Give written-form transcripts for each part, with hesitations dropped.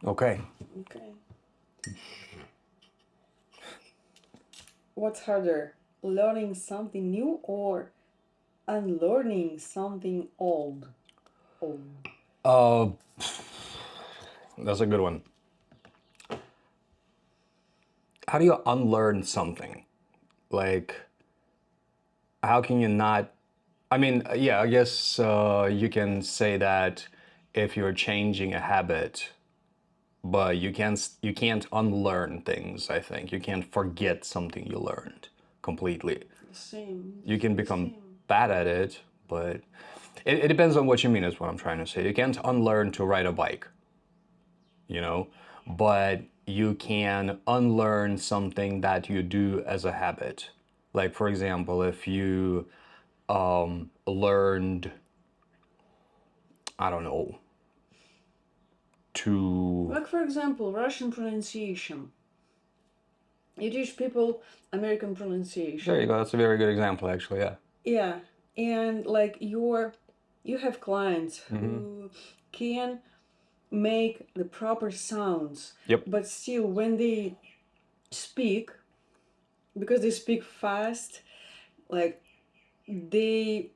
Okay. Okay. What's harder, learning something new or unlearning something old? Old. Uh, that's a good one. How do you unlearn something? Like, how can you not? I mean, yeah, I guess you can say that if you're changing a habit, but you can't unlearn things. I think you can't forget something you learned completely. The same. You can The become same. bad at it, but it depends on what you mean. Is what I'm trying to say. You can't unlearn to ride a bike, you know, but you can unlearn something that you do as a habit. Like for example, if you learned, I don't know, to Like, for example, Russian pronunciation. You teach people American there you pronunciation. go. That's a very good example, actually. Yeah. Yeah. And like you have clients Mm-hmm. who can make the proper sounds, Yep. but still when they speak, because they speak fast, like they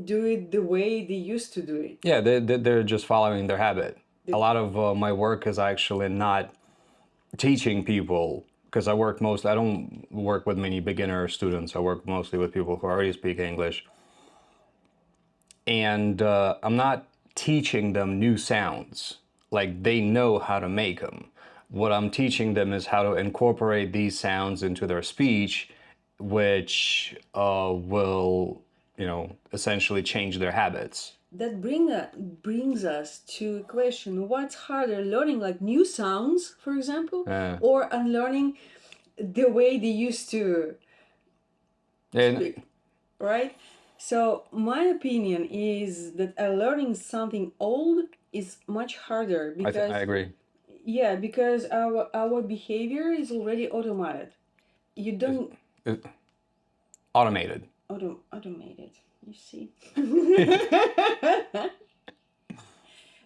do it the way they used to do it. Yeah, they're just following their habit. A The, lot of my work is actually not teaching people because I don't work with many beginner students. I work mostly with people who already speak English. And I'm not teaching them new sounds. Like they know how to make them. What I'm teaching them is how to incorporate these sounds into their speech, which will, essentially change their habits. that brings us to a question: what's harder, learning like new sounds, for example, Uh, or unlearning the way they used to and speak, right? So my opinion is that learning something old is much harder I because agree. yeah, because our behavior is already automated. You It's, don't it's automated. automated. You see,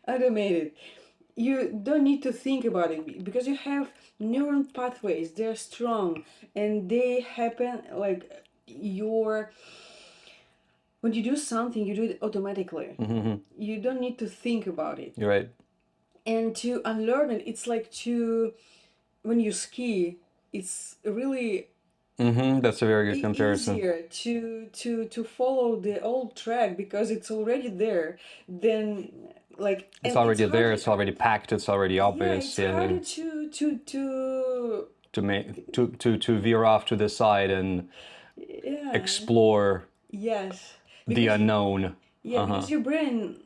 automated. You don't need to think about it because you have neuron pathways. They're strong and they happen like your when you do something, you do it automatically. Mm-hmm. You don't need to think about it. You're right. And to unlearn it, it's like to when you ski, it's really Mm-hmm. That's a very good comparison. easier to follow the old track because it's already there than like It's and it's already there. harder. It's already packed. It's already Yeah, obvious. it's Yeah, harder to to make to veer off to the side and yeah, explore yes, the because unknown. yeah, Uh-huh. because your brain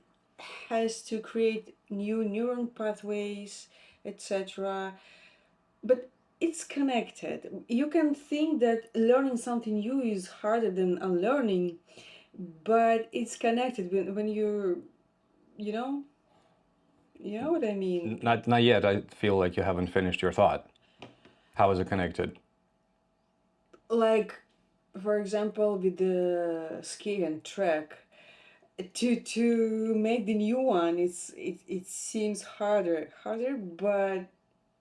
has to create new neuron pathways, etc. But it's connected. You can think that learning something new is harder than unlearning, but it's connected when you know, you know what I mean. Not yet. I feel like you haven't finished your thought. How is it connected? Like, for example, with the ski and track, to make the new one, it seems harder, but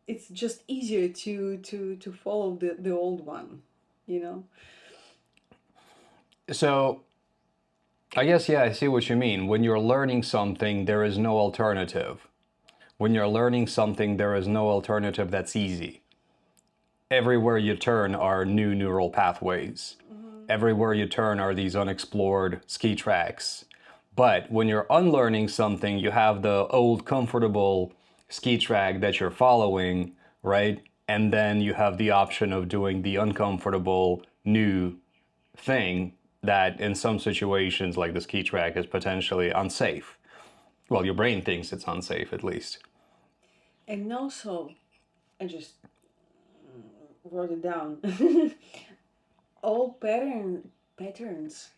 it's just easier to follow the old one, you know. So I guess yeah, I see what you mean. When you're learning something, there is no alternative. When you're learning something, there is no alternative that's easy. Everywhere you turn are new neural pathways. Hmm. Everywhere you turn are these unexplored ski tracks. But when you're unlearning something, you have the old comfortable ski track that you're following, right? And then you have the option of doing the uncomfortable new thing that in some situations, like the ski track, is potentially unsafe. Well, your brain thinks it's unsafe at least. And also, I just wrote it down. All patterns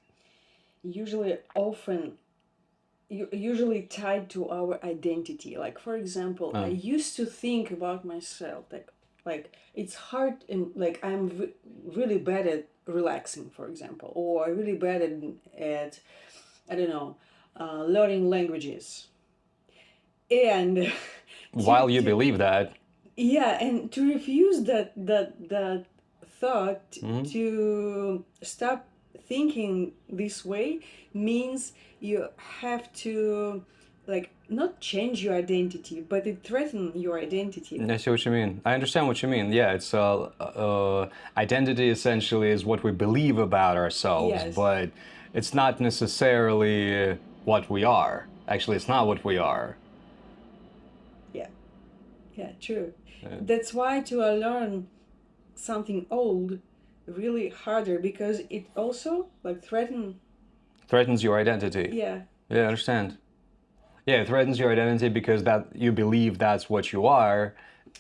usually often usually tied to our identity. Like for example, I Uh, used to think about myself like it's hard and like really bad at relaxing, for example, or really bad at I don't know, learning languages. And while you believe that. Yeah, and to refuse that thought, to stop thinking this way, means you have to, like, not change your identity, but it threaten your identity. I see what you mean. I understand what you mean. Yeah, it's identity essentially is what we believe about ourselves, Yes. but it's not necessarily what we are. Actually, it's not what we are. Yeah. Yeah, true. That's why to learn something old really harder, because it also like threaten. Threatens your identity. Yeah. Yeah, I understand. Yeah, it threatens your identity because that you believe that's what you are,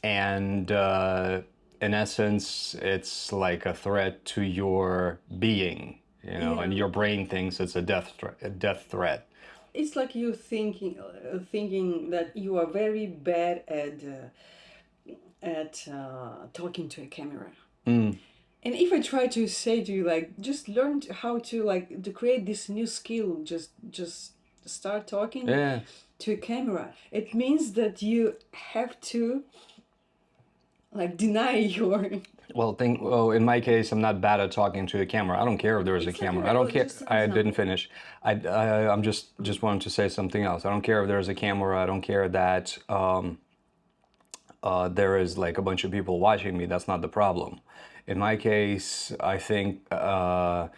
and in essence, it's like a threat to your being, and Yeah. your brain thinks it's a death threat. It's like you thinking that you are very bad at talking to a camera. And if I try to say to you, like, just learn how to, like, to create this new skill, just start talking Yeah. to a camera, it means that you have to, like, deny your. Well, in my case, I'm not bad at talking to a camera. I don't care if there is a It's like camera. I don't care. just an I didn't example. finish. I'm just wanting to say something else. I don't care if there's a camera. I don't care that there is like a bunch of people watching me. That's not the problem. In my case, I think well,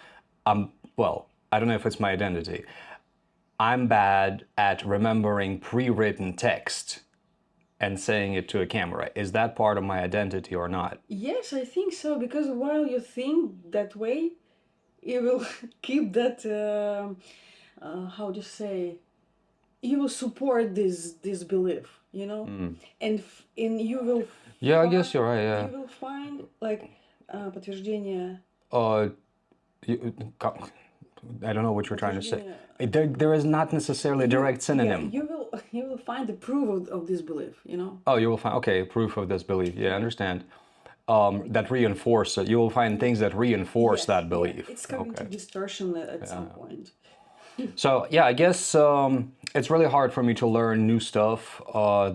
I don't know if it's my identity. I'm bad at remembering pre-written text and saying it to a camera. Is that part of my identity or not? Yes, I think so, because while you think that way, you will keep that, how to say, you will support this belief, and you will Yeah, I guess find you're right. Yeah. like подтверждение. Uh, you, I don't know what you're trying to say. подтверждение. There is not necessarily a direct synonym. You will find the proof of this belief. Oh, you will find, okay, proof of this belief. Yeah, I understand. That reinforce it. You will find things that reinforce Yes, that yeah, belief. it's coming to Okay. distortion at some point. So yeah, I guess it's really hard for me to learn new stuff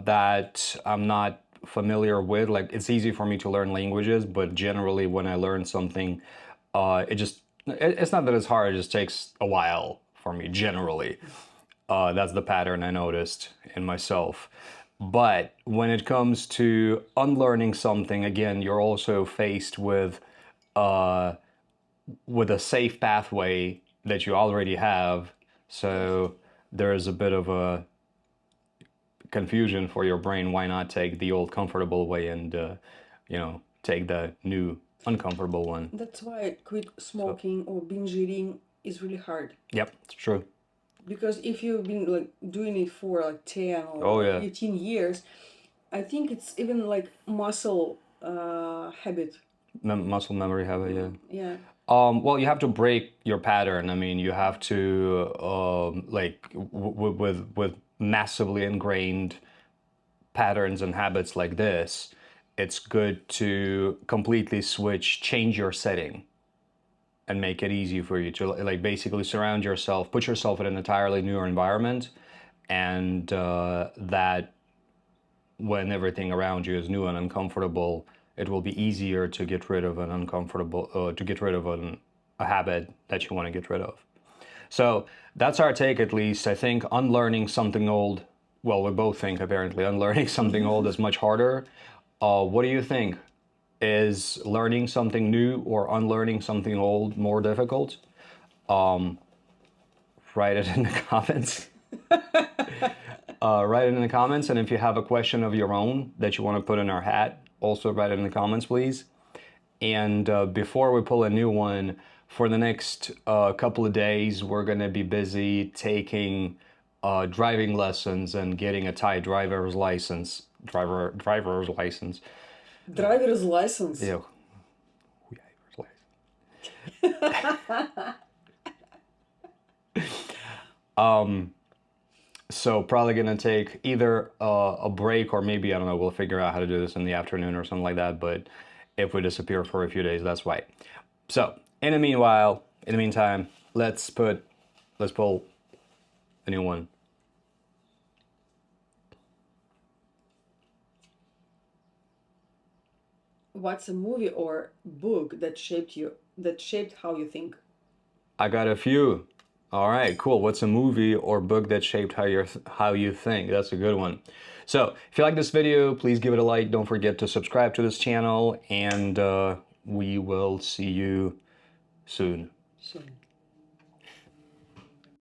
that I'm not familiar with. Like it's easy for me to learn languages, but generally when I learn something, it's not that it's hard. It just takes a while for me. Generally, that's the pattern I noticed in myself. But when it comes to unlearning something, again, you're also faced with a safe pathway that you already have. So there is a bit of a confusion for your brain. Why not take the old comfortable way and, take the new uncomfortable one? That's why quit So, smoking or binge eating is really hard. yep, it's true. Because if you've been like doing it for like 10 Oh, or yeah. 18 years, I think it's even like muscle habit. Muscle memory habit, yeah. Yeah. Well, you have to break your pattern. I mean, you have to like with massively ingrained patterns and habits like this. It's good to completely switch, change your setting, and make it easy for you to like basically surround yourself, put yourself in an entirely new environment, and that when everything around you is new and uncomfortable, it will be easier to get rid of an uncomfortable, to get rid of a habit that you want to get rid of. So that's our take, at least. I think unlearning something old, well, we both think apparently unlearning something old is much harder. What do you think? Is learning something new or unlearning something old more difficult? Write it in the comments. Write it in the comments, and if you have a question of your own that you want to put in our hat, also write it in the comments, please. And before we pull a new one, for the next couple of days, we're going to be busy taking driving lessons and getting a Thai driver's license. Driver's license. Driver's license. Yeah. So probably gonna take either a break or maybe, I don't know, we'll figure out how to do this in the afternoon or something like that. But if we disappear for a few days, that's why. So in the meantime, let's pull a new one. What's a movie or book that shaped you, that shaped how you think? I got a few. All right, cool. What's a movie or book that shaped how you think? That's a good one. So, if you like this video, please give it a like. Don't forget to subscribe to this channel, and we will see you soon. Soon.